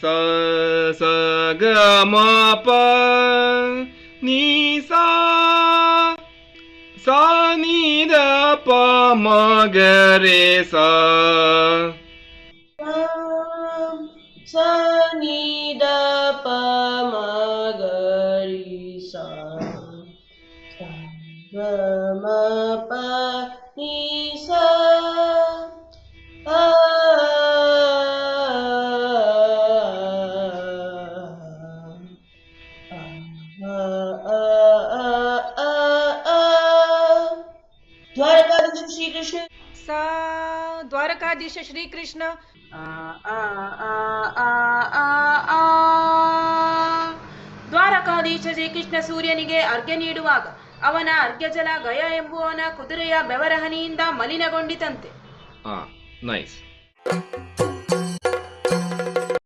ಸ ಸ ಗ ಮ ಪ ನೀ ಸಾ ಸಾ ನೀ ದ ಪ ಮ ಗ ರೇ ಸಾ ಸ ನೀ ದ ಪ ಮ ಗ ರಿ ಸಾ ಗ ಮ ಪ ನೀ ಸಾ द्वारकाधीश श्री कृष्ण सा ದ್ವಾರಕಾಧೀಶ ಶ್ರೀಕೃಷ್ಣ आ आ आ आ आ आ ದ್ವಾರಕಾಧೀಶ ಶ್ರೀಕೃಷ್ಣ ಸೂರ್ಯನಿಗೆ ಅರ್ಘ್ಯ ನೀಡುವಾಗ ಅವನ ಅರ್ಘ್ಯಜಲ ಗಯ ಎಂಬುವನ ಕುದುರೆಯ ಬೆವರ ಹನಿಯಿಂದ ಮಲಿನಗೊಂಡಿತಂತೆ. ನೈಸ್.